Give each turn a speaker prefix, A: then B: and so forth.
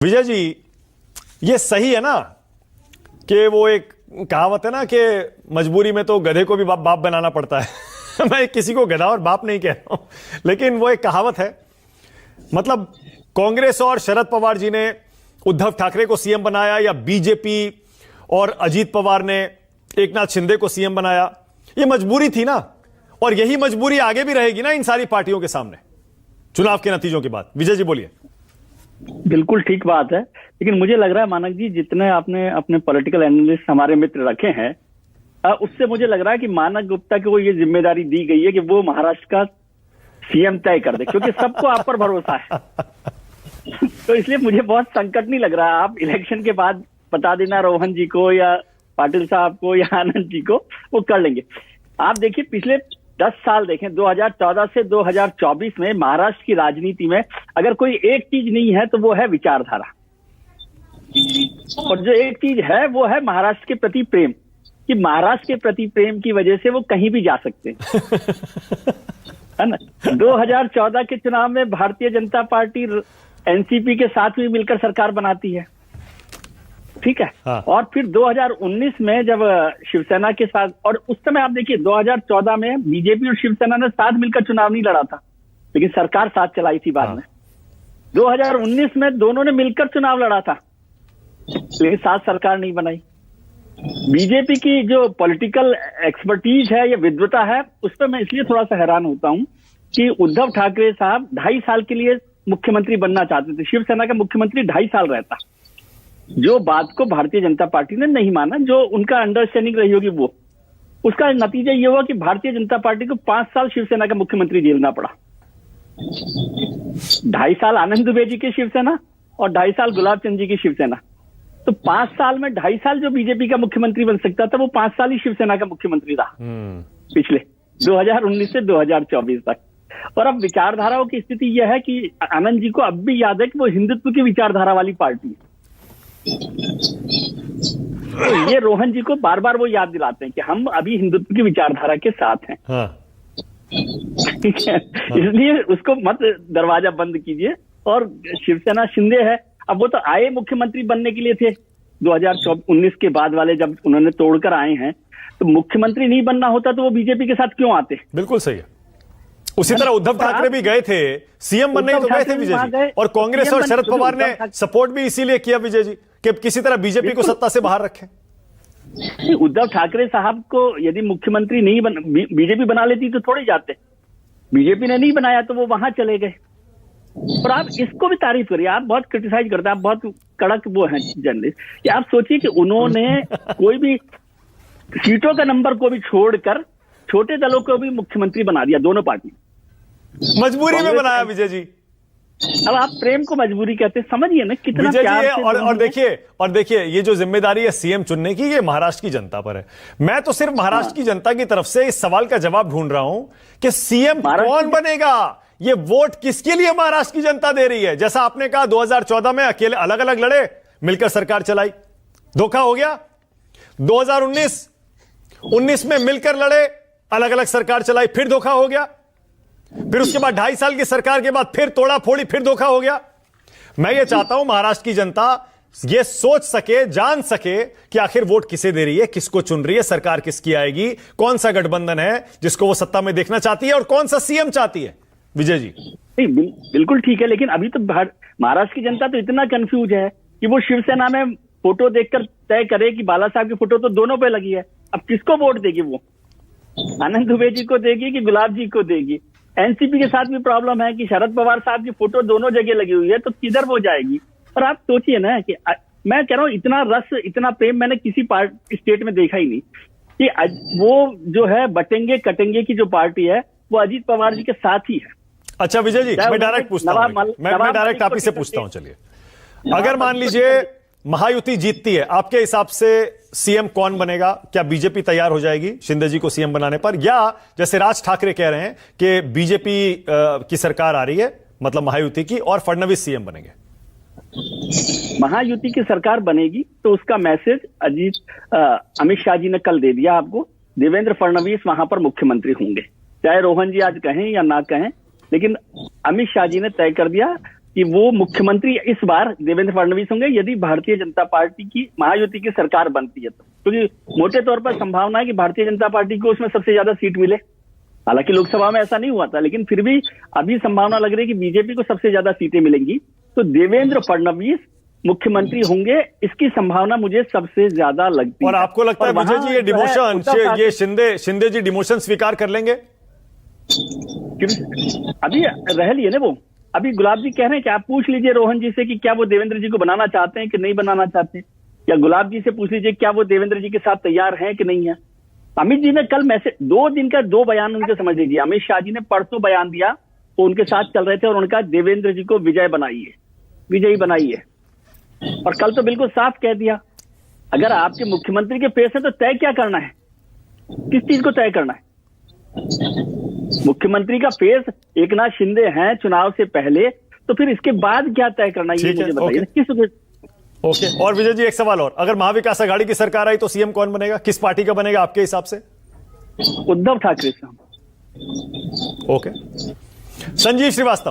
A: विजय जी, ये सही है ना कि वो एक कहावत है ना कि मजबूरी में तो गधे को भी बाप बनाना पड़ता है। मैं किसी को गधा और बाप नहीं कह रहा हूं, लेकिन वो एक कहावत है। मतलब कांग्रेस और शरद पवार जी ने उद्धव ठाकरे को सीएम बनाया या बीजेपी और अजीत पवार ने एकनाथ शिंदे को सीएम बनाया, ये मजबूरी थी ना, और यही मजबूरी आगे भी रहेगी ना इन सारी पार्टियों के सामने चुनाव के नतीजों के बाद। विजय जी बोलिए।
B: बिल्कुल ठीक बात है, लेकिन मुझे लग रहा है मानक जी, जितने आपने अपने पॉलिटिकल एनालिस्ट हमारे मित्र रखे हैं, उससे मुझे लग रहा है कि मानक गुप्ता को ये जिम्मेदारी दी गई है कि वो महाराष्ट्र का सीएम तय कर दे, क्योंकि सबको आप पर भरोसा है। तो इसलिए मुझे बहुत संकट नहीं लग रहा। आप इलेक्शन के बाद बता देना रोहन जी को या पाटिल साहब को या आनंद जी को, वो कर लेंगे। आप देखिए पिछले 10 साल देखें, 2014 से 2024 में महाराष्ट्र की राजनीति में अगर कोई एक चीज नहीं है तो वो है विचारधारा, और जो एक चीज है वो है महाराष्ट्र के प्रति प्रेम, कि महाराष्ट्र के प्रति प्रेम की वजह से वो कहीं भी जा सकते हैं, है ना। 2014 के चुनाव में भारतीय जनता पार्टी एनसीपी के साथ भी मिलकर सरकार बनाती है, ठीक है।
A: हाँ।
B: और फिर 2019 में जब शिवसेना के साथ, और उस समय आप देखिए 2014 में बीजेपी और शिवसेना ने साथ मिलकर चुनाव नहीं लड़ा था, लेकिन सरकार साथ चलाई थी बाद में। 2019 में दोनों ने मिलकर चुनाव लड़ा था, लेकिन साथ सरकार नहीं बनाई। बीजेपी की जो पॉलिटिकल एक्सपर्टीज है या विद्वता है, उस पर मैं इसलिए थोड़ा सा हैरान होता हूं कि उद्धव ठाकरे साहब 2.5 साल के लिए मुख्यमंत्री बनना चाहते थे। शिवसेना का मुख्यमंत्री 2.5 साल रहता, जो बात को भारतीय जनता पार्टी ने नहीं माना, जो उनका अंडरस्टैंडिंग रही होगी वो, उसका नतीजा ये हुआ कि भारतीय जनता पार्टी को 5 साल शिवसेना का मुख्यमंत्री झेलना पड़ा। 2.5 साल आनंद दुबे जी की शिवसेना और 2.5 साल गुलाब चंद जी की शिवसेना। तो 5 साल में 2.5 साल जो बीजेपी का मुख्यमंत्री बन सकता था, वो 5 साल ही शिवसेना का मुख्यमंत्री रहा पिछले 2019 से 2024 तक। और अब विचारधाराओं की स्थिति यह है कि आनंद जी को अब भी याद है कि वो हिंदुत्व की विचारधारा वाली पार्टी है। तो ये रोहन जी को बार बार वो याद दिलाते हैं कि हम अभी हिंदुत्व की विचारधारा के साथ हैं।
A: हाँ।
B: ठीक है, इसलिए उसको मत दरवाजा बंद कीजिए। और शिवसेना शिंदे है, अब वो तो आए मुख्यमंत्री बनने के लिए थे 2019 के बाद वाले, जब उन्होंने तोड़कर आए हैं, तो मुख्यमंत्री नहीं बनना होता तो वो बीजेपी के साथ क्यों आते।
A: बिल्कुल सही है। उसी तरह उद्धव ठाकरे भी गए थे, सीएम बनने तो गए थे विजय जी, और कांग्रेस और शरद पवार ने सपोर्ट भी इसीलिए किया विजय जी कि किसी तरह बीजेपी को सत्ता से बाहर रखें।
B: उद्धव ठाकरे साहब को यदि मुख्यमंत्री नहीं बीजेपी बना लेती तो थोड़े जाते, बीजेपी ने नहीं बनाया तो वो वहां चले गए। और आप इसको भी तारीफ करिए, आप बहुत क्रिटिसाइज करते हैं, आप बहुत कड़क वो हैं जर्नलिस्ट, कि आप सोचिए कि उन्होंने कोई भी सीटों का नंबर को भी छोड़कर छोटे दलों को भी मुख्यमंत्री बना दिया, दोनों पार्टी
A: मजबूरी में बनाया विजय जी।
B: अब आप प्रेम को मजबूरी कहते हैं, समझिए ना कितना प्यार से।
A: और देखिए ये जो जिम्मेदारी है सीएम चुनने की, ये महाराष्ट्र की जनता पर है। मैं तो सिर्फ महाराष्ट्र की जनता की तरफ से इस सवाल का जवाब ढूंढ रहा हूं कि सीएम कौन बनेगा, ये वोट किसके लिए महाराष्ट्र की जनता दे रही है। जैसा आपने कहा 2014 में अकेले अलग अलग लड़े, मिलकर सरकार चलाई, धोखा हो गया। 2019 में मिलकर लड़े, अलग अलग सरकार चलाई, फिर धोखा हो गया। फिर उसके बाद 2.5 साल की सरकार के बाद फिर तोड़ा फोड़ी, फिर धोखा हो गया। मैं ये चाहता हूं महाराष्ट्र की जनता ये सोच सके, जान सके कि आखिर वोट किसे दे रही है, किसको चुन रही है, सरकार किसकी आएगी, कौन सा गठबंधन है जिसको वो सत्ता में देखना चाहती है और कौन सा सीएम चाहती है। विजय जी
B: बिल्कुल ठीक है, लेकिन अभी तो महाराष्ट्र की जनता तो इतना कंफ्यूज है कि वो शिवसेना में फोटो देखकर तय करे कि बाला साहब की फोटो तो दोनों पे लगी है, अब किसको वोट देगी वो, आनंद दुबे जी को देगी कि गुलाब जी को देगी। एनसीपी के साथ भी प्रॉब्लम है कि शरद पवार साहब की फोटो दोनों जगह लगी हुई है, तो किधर वो जाएगी। और आप सोचिए ना कि मैं कह रहा हूं इतना रस, इतना प्रेम मैंने किसी स्टेट में देखा ही नहीं, कि वो जो है बटेंगे कटेंगे की जो पार्टी है वो अजीत पवार जी के साथ ही है।
A: अच्छा विजय जी, मैं डायरेक्ट पूछता हूं, मैं डायरेक्ट आप ही से पूछता हूं। चलिए, अगर मान लीजिए महायुति जीतती है, आपके हिसाब से सीएम कौन बनेगा? क्या बीजेपी तैयार हो जाएगी शिंदे जी को सीएम बनाने पर, या जैसे राज ठाकरे कह रहे हैं कि बीजेपी की सरकार आ रही है, मतलब महायुति की, और फडणवीस सीएम बनेंगे?
B: महायुति की सरकार बनेगी तो उसका मैसेज अमित शाह जी ने कल दे दिया आपको, देवेंद्र फडणवीस वहां पर मुख्यमंत्री होंगे, चाहे रोहन जी आज कहें या ना कहें, लेकिन अमित शाह जी ने तय कर दिया कि वो मुख्यमंत्री इस बार देवेंद्र फडणवीस होंगे यदि भारतीय जनता पार्टी की महायुति की सरकार बनती है तो, क्योंकि मोटे तौर पर संभावना है कि भारतीय जनता पार्टी को उसमें सबसे ज्यादा सीट मिले। हालांकि लोकसभा में ऐसा नहीं हुआ था, लेकिन फिर भी अभी संभावना लग रही है कि बीजेपी को सबसे ज्यादा सीटें मिलेंगी, तो देवेंद्र फडणवीस मुख्यमंत्री होंगे, इसकी संभावना मुझे सबसे ज्यादा लगती है।
A: और आपको लगता है विजय जी ये डिमोशन, ये शिंदे जी डिमोशन स्वीकार कर लेंगे?
B: अभी रह लिए ना वो, अभी गुलाब जी कह रहे हैं कि आप पूछ लीजिए रोहन जी से कि क्या वो देवेंद्र जी को बनाना चाहते हैं कि नहीं बनाना चाहते, या गुलाब जी से पूछ लीजिए क्या वो देवेंद्र जी के साथ तैयार हैं कि नहीं है। अमित जी ने कल मैसेज 2 दिन का 2 बयान उनके समझ लीजिए। अमित शाह जी ने परसों बयान दिया, वो उनके साथ चल रहे थे और उनका देवेंद्र जी को विजयी बनाइए, और कल तो बिल्कुल साफ कह दिया अगर आपके मुख्यमंत्री के पेश है तो तय क्या करना है, किस चीज को तय करना है। मुख्यमंत्री का फेस एकनाथ शिंदे हैं चुनाव से पहले, तो फिर इसके बाद क्या तय करना है ये मुझे बताइए किस।
A: ओके, और विजय जी एक सवाल और, अगर महाविकास आघाड़ी की सरकार आई तो सीएम कौन बनेगा, किस पार्टी का बनेगा आपके हिसाब से?
B: उद्धव ठाकरे साहब।
A: ओके, संजीव श्रीवास्तव।